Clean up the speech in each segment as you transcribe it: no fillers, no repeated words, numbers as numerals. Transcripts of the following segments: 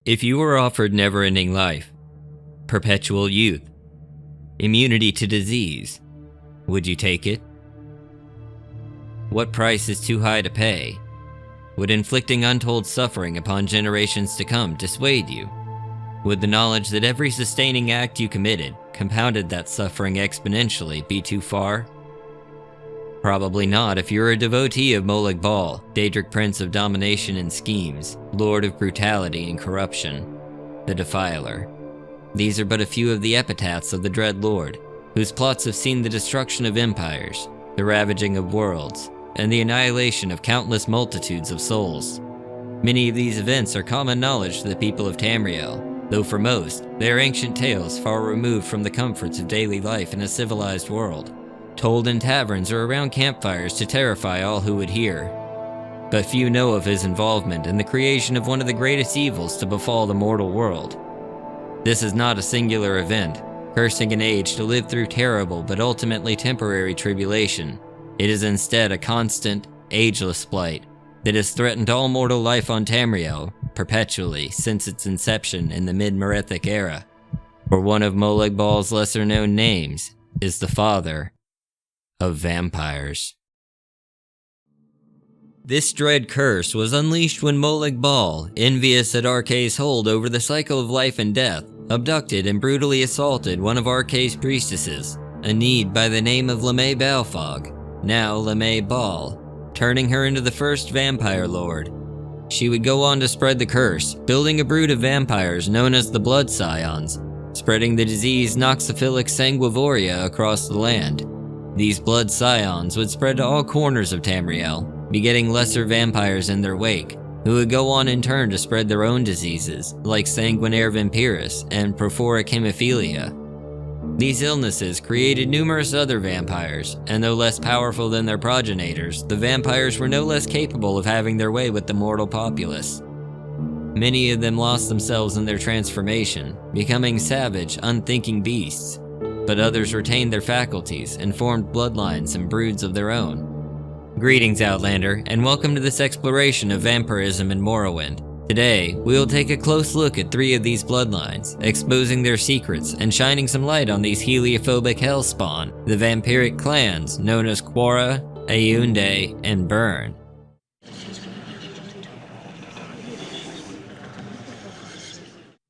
If you were offered never-ending life, perpetual youth, immunity to disease, would you take it? What price is too high to pay? Would inflicting untold suffering upon generations to come dissuade you? Would the knowledge that every sustaining act you committed compounded that suffering exponentially be too far? Probably not if you're a devotee of Molag Bal, Daedric Prince of Domination and Schemes, Lord of Brutality and Corruption, the Defiler. These are but a few of the epitaphs of the Dread Lord, whose plots have seen the destruction of empires, the ravaging of worlds, and the annihilation of countless multitudes of souls. Many of these events are common knowledge to the people of Tamriel, though for most, they are ancient tales far removed from the comforts of daily life in a civilized world, told in taverns or around campfires to terrify all who would hear. But few know of his involvement in the creation of one of the greatest evils to befall the mortal world. This is not a singular event, cursing an age to live through terrible but ultimately temporary tribulation. It is instead a constant, ageless blight that has threatened all mortal life on Tamriel perpetually since its inception in the mid-Merethic era. For one of Molag Bal's lesser-known names is the father of vampires. This dread curse was unleashed when Molag Bal, envious at Arkay's hold over the cycle of life and death, abducted and brutally assaulted one of Arkay's priestesses, a need by the name of Lemay Balfog, now Lemay Bal, turning her into the first vampire lord. She would go on to spread the curse, building a brood of vampires known as the Blood Scions, spreading the disease Noxophilic Sanguivoria across the land. These Blood Scions would spread to all corners of Tamriel, begetting lesser vampires in their wake, who would go on in turn to spread their own diseases, like Sanguinaire Vampiris and Prophoric Hemophilia. These illnesses created numerous other vampires, and though less powerful than their progenitors, the vampires were no less capable of having their way with the mortal populace. Many of them lost themselves in their transformation, becoming savage, unthinking beasts, but others retained their faculties and formed bloodlines and broods of their own. Greetings, Outlander, and welcome to this exploration of vampirism in Morrowind. Today, we will take a close look at 3 of these bloodlines, exposing their secrets and shining some light on these heliophobic hellspawn, the vampiric clans known as Quarra, Aundae, and Bern.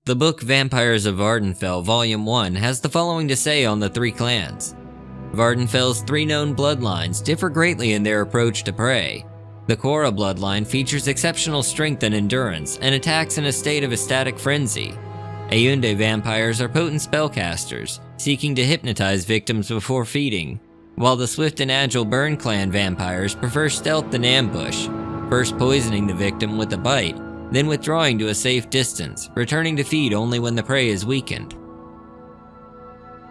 The book Vampires of Vvardenfell Volume 1 has the following to say on the 3 clans. Vvardenfell's 3 known bloodlines differ greatly in their approach to prey. The Quarra bloodline features exceptional strength and endurance, and attacks in a state of ecstatic frenzy. Aundae vampires are potent spellcasters, seeking to hypnotize victims before feeding, while the swift and agile Bern clan vampires prefer stealth and ambush, first poisoning the victim with a bite, then withdrawing to a safe distance, returning to feed only when the prey is weakened.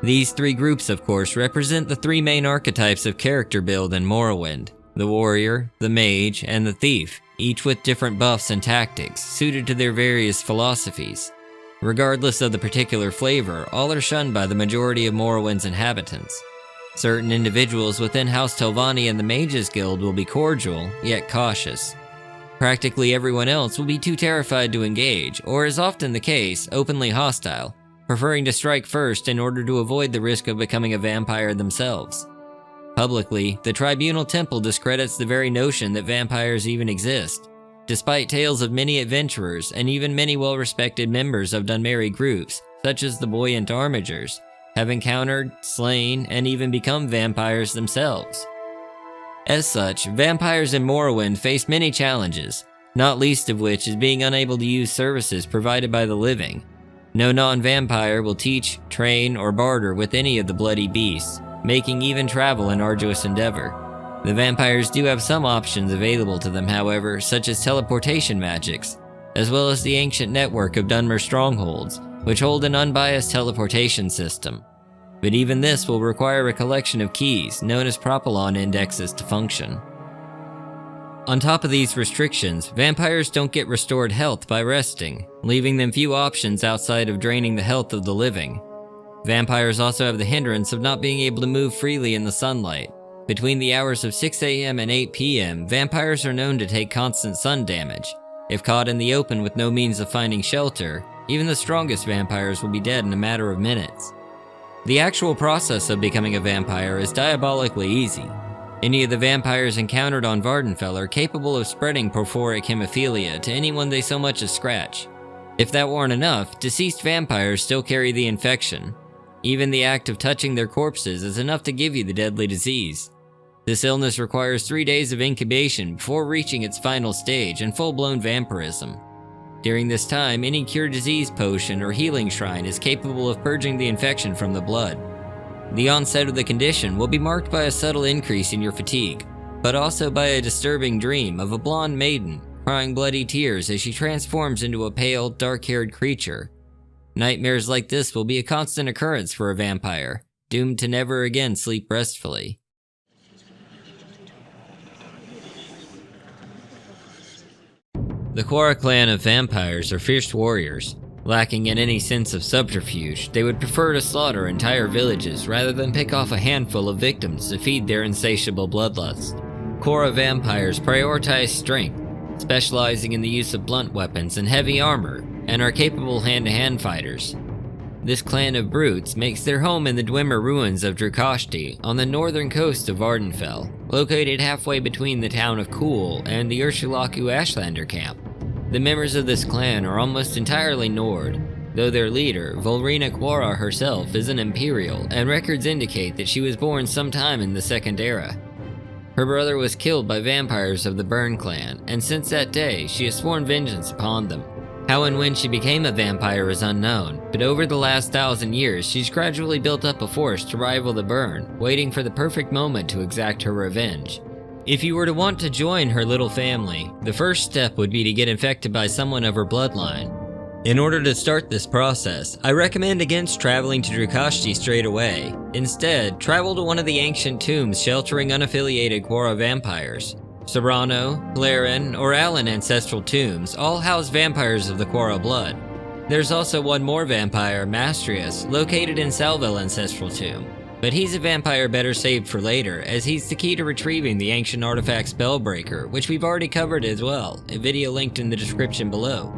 These 3 groups, of course, represent the 3 main archetypes of character build in Morrowind: the warrior, the mage, and the thief, each with different buffs and tactics, suited to their various philosophies. Regardless of the particular flavor, all are shunned by the majority of Morrowind's inhabitants. Certain individuals within House Telvanni and the Mages Guild will be cordial, yet cautious. Practically everyone else will be too terrified to engage, or as often the case, openly hostile, preferring to strike first in order to avoid the risk of becoming a vampire themselves. Publicly, the Tribunal Temple discredits the very notion that vampires even exist, despite tales of many adventurers and even many well-respected members of Dunmeri groups, such as the Buoyant Armigers, have encountered, slain, and even become vampires themselves. As such, vampires in Morrowind face many challenges, not least of which is being unable to use services provided by the living. No non-vampire will teach, train, or barter with any of the bloody beasts, making even travel an arduous endeavor. The vampires do have some options available to them, however, such as teleportation magics, as well as the ancient network of Dunmer strongholds, which hold an unbiased teleportation system. But even this will require a collection of keys, known as propylon indexes, to function. On top of these restrictions, vampires don't get restored health by resting, leaving them few options outside of draining the health of the living. Vampires also have the hindrance of not being able to move freely in the sunlight. Between the hours of 6 AM and 8 PM, vampires are known to take constant sun damage. If caught in the open with no means of finding shelter, even the strongest vampires will be dead in a matter of minutes. The actual process of becoming a vampire is diabolically easy. Any of the vampires encountered on Vvardenfell are capable of spreading porphoric hemophilia to anyone they so much as scratch. If that weren't enough, deceased vampires still carry the infection. Even the act of touching their corpses is enough to give you the deadly disease. This illness requires 3 days of incubation before reaching its final stage in full-blown vampirism. During this time, any cure disease potion or healing shrine is capable of purging the infection from the blood. The onset of the condition will be marked by a subtle increase in your fatigue, but also by a disturbing dream of a blonde maiden crying bloody tears as she transforms into a pale, dark-haired creature. Nightmares like this will be a constant occurrence for a vampire, doomed to never again sleep restfully. The Quarra clan of vampires are fierce warriors. Lacking in any sense of subterfuge, they would prefer to slaughter entire villages rather than pick off a handful of victims to feed their insatiable bloodlust. Quarra vampires prioritize strength, specializing in the use of blunt weapons and heavy armor, and are capable hand-to-hand fighters. This clan of brutes makes their home in the Dwemer ruins of Drukashti on the northern coast of Vvardenfell, located halfway between the town of Kuhl and the Urshulaku Ashlander camp. The members of this clan are almost entirely Nord, though their leader, Volrina Quarra herself, is an Imperial, and records indicate that she was born sometime in the Second Era. Her brother was killed by vampires of the Bern clan, and since that day, she has sworn vengeance upon them. How and when she became a vampire is unknown, but over the last 1,000 years, she's gradually built up a force to rival the Bern, waiting for the perfect moment to exact her revenge. If you were to want to join her little family, the first step would be to get infected by someone of her bloodline. In order to start this process, I recommend against traveling to Drukashti straight away. Instead, travel to one of the ancient tombs sheltering unaffiliated Quarra vampires. Serrano, Laren, or Allen ancestral tombs all house vampires of the Quarra blood. There's also one more vampire, Mastrius, located in Salvel ancestral tomb. But he's a vampire better saved for later, as he's the key to retrieving the ancient artifact Spellbreaker, which we've already covered as well, a video linked in the description below.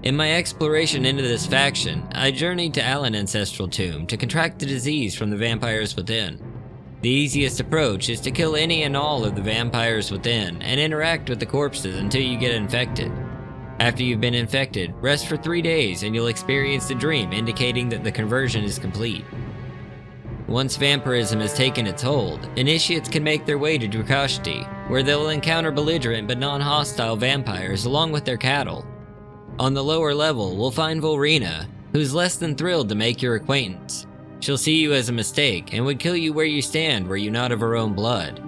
In my exploration into this faction, I journeyed to Allen ancestral tomb to contract the disease from the vampires within. The easiest approach is to kill any and all of the vampires within and interact with the corpses until you get infected. After you've been infected, rest for 3 days and you'll experience a dream indicating that the conversion is complete. Once vampirism has taken its hold, initiates can make their way to Drukashti, where they'll encounter belligerent but non-hostile vampires along with their cattle. On the lower level, we'll find Volrina, who's less than thrilled to make your acquaintance. She'll see you as a mistake and would kill you where you stand were you not of her own blood.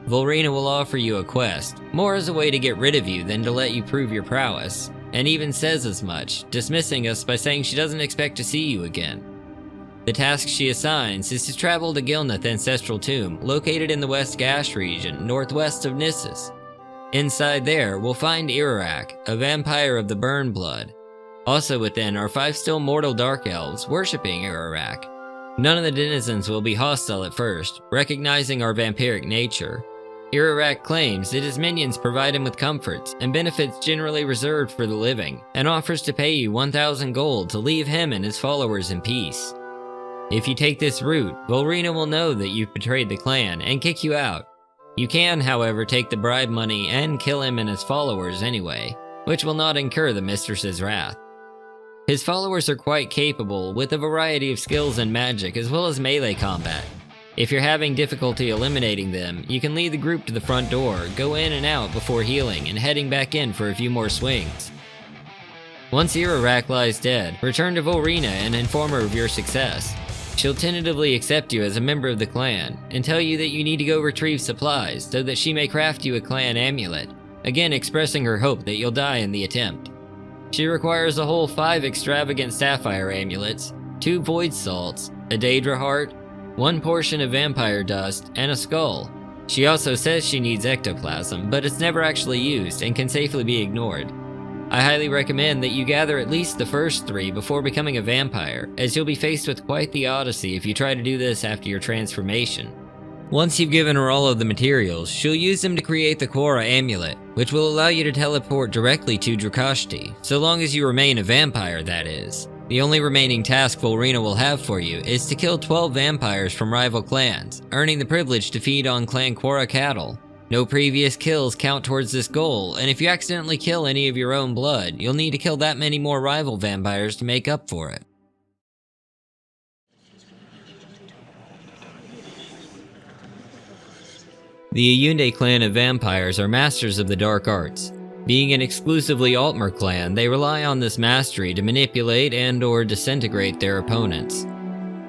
Volrina will offer you a quest, more as a way to get rid of you than to let you prove your prowess, and even says as much, dismissing us by saying she doesn't expect to see you again. The task she assigns is to travel to Gilneth Ancestral Tomb, located in the West Gash region, northwest of Nissus. Inside there, we'll find Irarak, a vampire of the Bern blood. Also within are 5 still mortal dark elves worshipping Irarak. None of the denizens will be hostile at first, recognizing our vampiric nature. Irarak claims that his minions provide him with comforts and benefits generally reserved for the living, and offers to pay you 1,000 gold to leave him and his followers in peace. If you take this route, Volrina will know that you've betrayed the clan and kick you out. You can, however, take the bribe money and kill him and his followers anyway, which will not incur the mistress's wrath. His followers are quite capable, with a variety of skills and magic as well as melee combat. If you're having difficulty eliminating them, you can lead the group to the front door, go in and out before healing and heading back in for a few more swings. Once Irarak lies dead, return to Volrina and inform her of your success. She'll tentatively accept you as a member of the clan, and tell you that you need to go retrieve supplies so that she may craft you a clan amulet, again expressing her hope that you'll die in the attempt. She requires a whole 5 extravagant sapphire amulets, 2 void salts, a Daedra heart, 1 portion of vampire dust, and a skull. She also says she needs ectoplasm, but it's never actually used and can safely be ignored. I highly recommend that you gather at least the first 3 before becoming a vampire, as you'll be faced with quite the odyssey if you try to do this after your transformation. Once you've given her all of the materials, she'll use them to create the Quarra amulet, which will allow you to teleport directly to Drukashti, so long as you remain a vampire, that is. The only remaining task Volrina will have for you is to kill 12 vampires from rival clans, earning the privilege to feed on Clan Quarra cattle. No previous kills count towards this goal, and if you accidentally kill any of your own blood, you'll need to kill that many more rival vampires to make up for it. The Aundae clan of vampires are masters of the dark arts. Being an exclusively Altmer clan, they rely on this mastery to manipulate and/or disintegrate their opponents.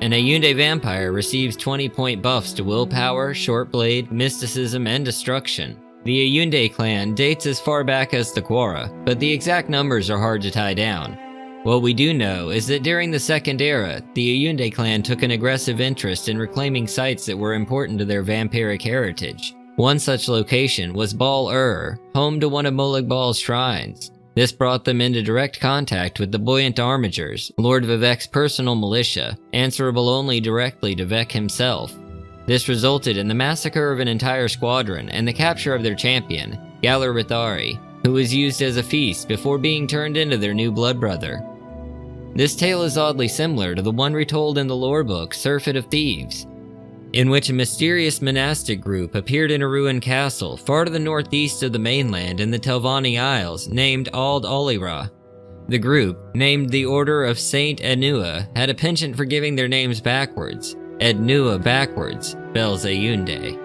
An Aundae vampire receives 20-point buffs to willpower, short blade, mysticism, and destruction. The Aundae clan dates as far back as the Quarra, but the exact numbers are hard to tie down. What we do know is that during the Second Era, the Aundae clan took an aggressive interest in reclaiming sites that were important to their vampiric heritage. One such location was Bal-Ur, home to one of Molag Bal's shrines. This brought them into direct contact with the Buoyant Armigers, Lord Vivek's personal militia, answerable only directly to Vivek himself. This resulted in the massacre of an entire squadron and the capture of their champion, Galar Rithari, who was used as a feast before being turned into their new blood brother. This tale is oddly similar to the one retold in the lore book Surfeit of Thieves, in which a mysterious monastic group appeared in a ruined castle far to the northeast of the mainland in the Telvanni Isles named Ald Olira. The group, named the Order of Saint Ednua, had a penchant for giving their names backwards. Ednua backwards spells Aundae.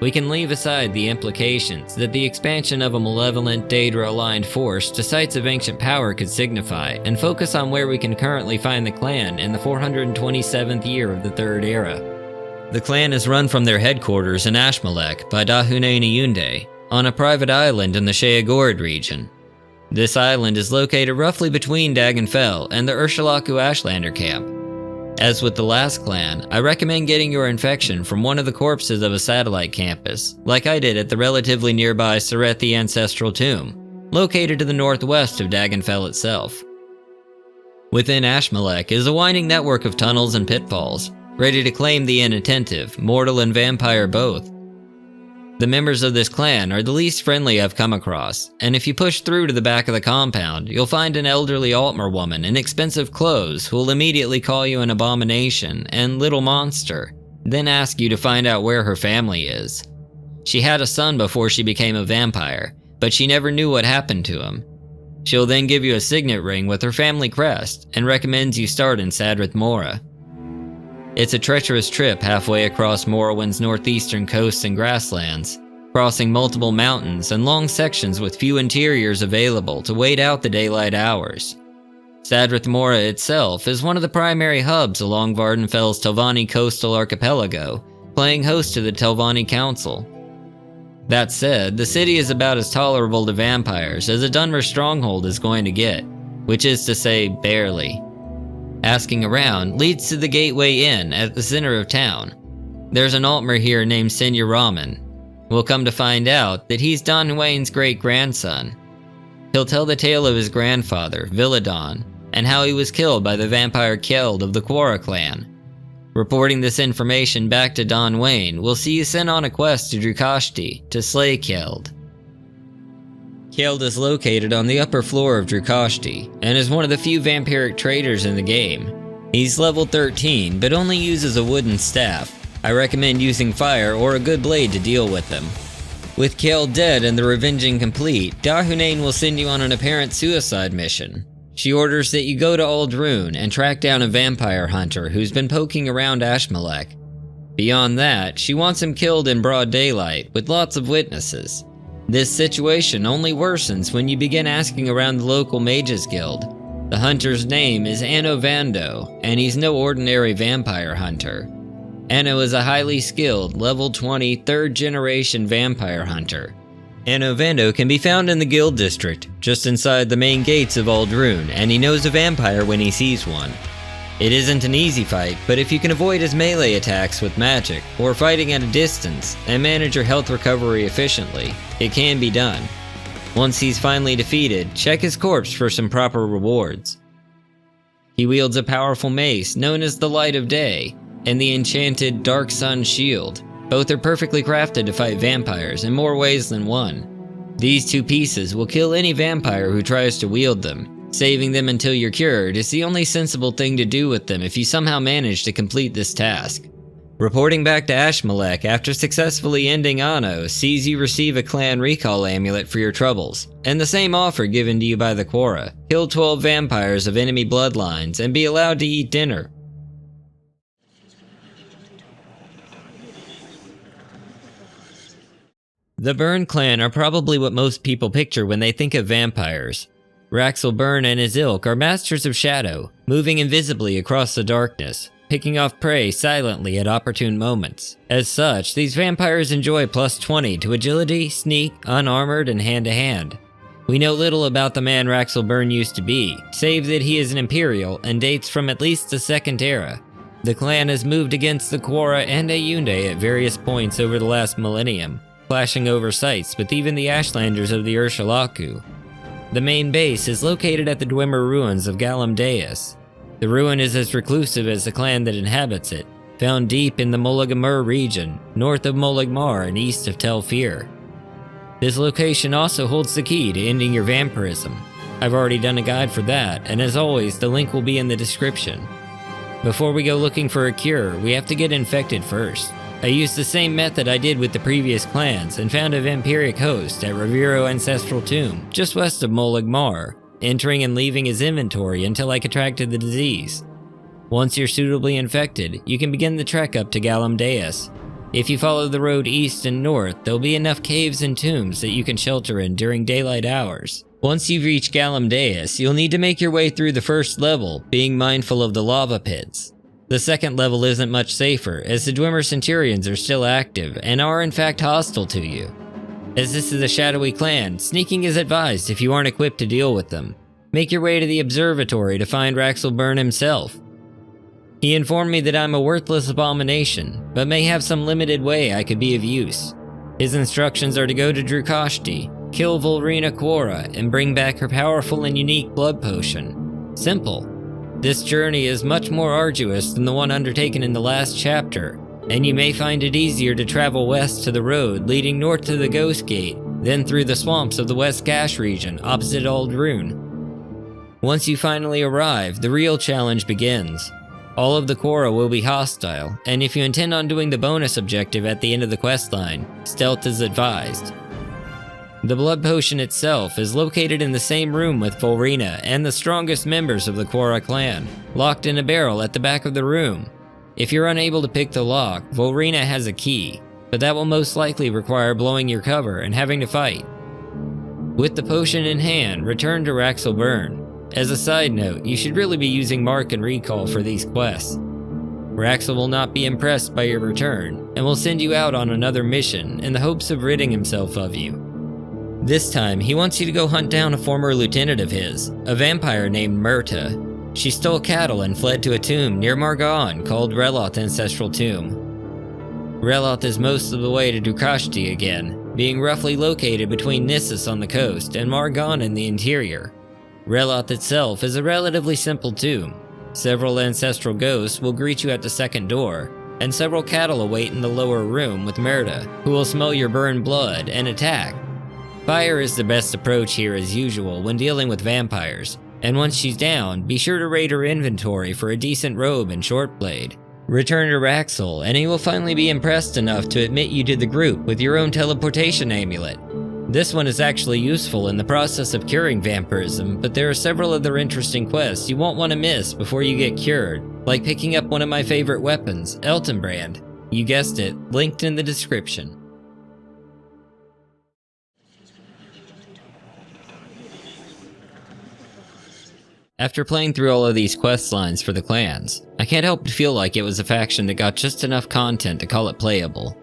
We can leave aside the implications that the expansion of a malevolent Daedra-aligned force to sites of ancient power could signify, and focus on where we can currently find the clan in the 427th year of the Third Era. The clan is run from their headquarters in Ashmalek by Dahunain Aundae, on a private island in the Sheagorid region. This island is located roughly between Dagenfell and the Urshalaku Ashlander camp. As with the last clan, I recommend getting your infection from one of the corpses of a satellite campus, like I did at the relatively nearby Serethi Ancestral Tomb, located to the northwest of Dagenfell itself. Within Ashmalek is a winding network of tunnels and pitfalls, ready to claim the inattentive, mortal and vampire both. The members of this clan are the least friendly I've come across, and if you push through to the back of the compound, you'll find an elderly Altmer woman in expensive clothes who will immediately call you an abomination and little monster, then ask you to find out where her family is. She had a son before she became a vampire, but she never knew what happened to him. She'll then give you a signet ring with her family crest and recommends you start in Sadrith Mora. It's a treacherous trip halfway across Morrowind's northeastern coasts and grasslands, crossing multiple mountains and long sections with few interiors available to wait out the daylight hours. Sadrith Mora itself is one of the primary hubs along Vvardenfell's Telvanni coastal archipelago, playing host to the Telvanni Council. That said, the city is about as tolerable to vampires as a Dunmer stronghold is going to get, which is to say, barely. Asking around leads to the Gateway Inn at the center of town. There's an Altmer here named Senya Raman. We'll come to find out that he's Don Wayne's great-grandson. He'll tell the tale of his grandfather, Villadon, and how he was killed by the vampire Kjeld of the Quarra clan. Reporting this information back to Don Wayne will see you sent on a quest to Drukashti to slay Kjeld. Kjeld is located on the upper floor of Drukashti, and is one of the few vampiric traders in the game. He's level 13, but only uses a wooden staff. I recommend using fire or a good blade to deal with him. With Kjeld dead and the revenging complete, Dahunain will send you on an apparent suicide mission. She orders that you go to Aldrune and track down a vampire hunter who's been poking around Ashmalek. Beyond that, she wants him killed in broad daylight, with lots of witnesses. This situation only worsens when you begin asking around the local Mages Guild. The hunter's name is Anno Vando, and he's no ordinary vampire hunter. Anno is a highly skilled, level 20, third-generation vampire hunter. Anno Vando can be found in the guild district, just inside the main gates of Aldrune, and he knows a vampire when he sees one. It isn't an easy fight, but if you can avoid his melee attacks with magic, or fighting at a distance, and manage your health recovery efficiently, it can be done. Once he's finally defeated, check his corpse for some proper rewards. He wields a powerful mace known as the Light of Day, and the enchanted Dark Sun Shield, Both are perfectly crafted to fight vampires in more ways than one. These two pieces will kill any vampire who tries to wield them. Saving them until you're cured is the only sensible thing to do with them if you somehow manage to complete this task. Reporting back to Ashmalek after successfully ending Anno sees you receive a clan recall amulet for your troubles, and the same offer given to you by the Quarra: kill 12 vampires of enemy bloodlines and be allowed to eat dinner. The Bern clan are probably what most people picture when they think of vampires. Bern and his ilk are masters of shadow, moving invisibly across the darkness, picking off prey silently at opportune moments. As such, these vampires enjoy plus 20 to agility, sneak, unarmored, and hand-to-hand. We know little about the man Bern used to be, save that he is an Imperial and dates from at least the Second Era. The clan has moved against the Quarra and Aundae at various points over the last millennium, clashing over sites with even the Ashlanders of the Urshalaku. The main base is located at the Dwemer ruins of Galamdeus. The ruin is as reclusive as the clan that inhabits it, found deep in the Mollagamur region, north of Mollagmar and east of Tel Fir. This location also holds the key to ending your vampirism. I've already done a guide for that, and as always, the link will be in the description. Before we go looking for a cure, we have to get infected first. I used the same method I did with the previous clans and found a vampiric host at Reviro Ancestral Tomb, just west of Mollagmar, entering and leaving his inventory until I contracted the disease. Once you're suitably infected, you can begin the trek up to Galamdeus. If you follow the road east and north, there'll be enough caves and tombs that you can shelter in during daylight hours. Once you've reached Galamdeus, you'll need to make your way through the first level, being mindful of the lava pits. The second level isn't much safer, as the Dwemer Centurions are still active and are in fact hostile to you. As this is a shadowy clan, sneaking is advised if you aren't equipped to deal with them. Make your way to the observatory to find Bern himself. He informed me that I'm a worthless abomination, but may have some limited way I could be of use. His instructions are to go to Drukashti, kill Volrina Quarra, and bring back her powerful and unique blood potion. Simple. This journey is much more arduous than the one undertaken in the last chapter, and you may find it easier to travel west to the road leading north to the Ghost Gate, then through the swamps of the West Gash region opposite Aldrune. Once you finally arrive, the real challenge begins. All of the Quarra will be hostile, and if you intend on doing the bonus objective at the end of the questline, stealth is advised. The blood potion itself is located in the same room with Volrina and the strongest members of the Quarra clan, locked in a barrel at the back of the room. If you're unable to pick the lock, Volrina has a key, but that will most likely require blowing your cover and having to fight. With the potion in hand, return to Bern. As a side note, you should really be using Mark and Recall for these quests. Raxel will not be impressed by your return, and will send you out on another mission in the hopes of ridding himself of you. This time, he wants you to go hunt down a former lieutenant of his, a vampire named Myrta. She stole cattle and fled to a tomb near Margon called Reloth Ancestral Tomb. Reloth is most of the way to Drukashti again, being roughly located between Nissus on the coast and Margon in the interior. Reloth itself is a relatively simple tomb. Several ancestral ghosts will greet you at the second door, and several cattle await in the lower room with Myrta, who will smell your burned blood and attack. Fire is the best approach here as usual when dealing with vampires, and once she's down, be sure to raid her inventory for a decent robe and short blade. Return to Raxel, and he will finally be impressed enough to admit you to the group with your own teleportation amulet. This one is actually useful in the process of curing vampirism, but there are several other interesting quests you won't want to miss before you get cured, like picking up one of my favorite weapons, Eltenbrand. You guessed it, linked in the description. After playing through all of these quest lines for the clans, I can't help but feel like it was a faction that got just enough content to call it playable.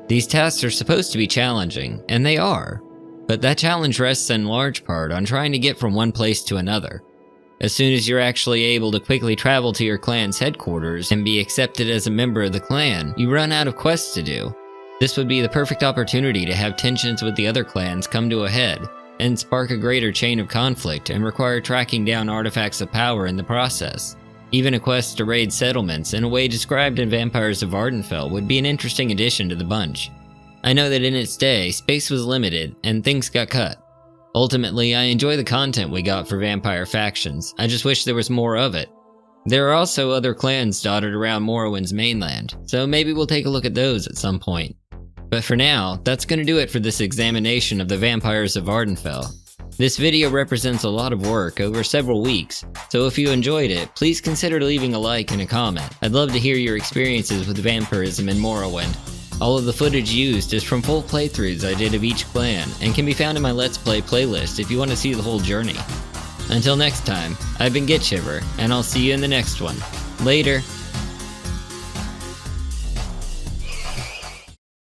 These tasks are supposed to be challenging, and they are, but that challenge rests in large part on trying to get from one place to another. As soon as you're actually able to quickly travel to your clan's headquarters and be accepted as a member of the clan, you run out of quests to do. This would be the perfect opportunity to have tensions with the other clans come to a head, and spark a greater chain of conflict and require tracking down artifacts of power in the process. Even a quest to raid settlements in a way described in Vampires of Vvardenfell would be an interesting addition to the bunch. I know that in its day, space was limited and things got cut. Ultimately, I enjoy the content we got for vampire factions, I just wish there was more of it. There are also other clans dotted around Morrowind's mainland, so maybe we'll take a look at those at some point. But for now, that's gonna do it for this examination of the Vampires of Vvardenfell. This video represents a lot of work over several weeks, so if you enjoyed it, please consider leaving a like and a comment. I'd love to hear your experiences with vampirism in Morrowind. All of the footage used is from full playthroughs I did of each clan, and can be found in my Let's Play playlist if you want to see the whole journey. Until next time, I've been GitShiver, and I'll see you in the next one. Later!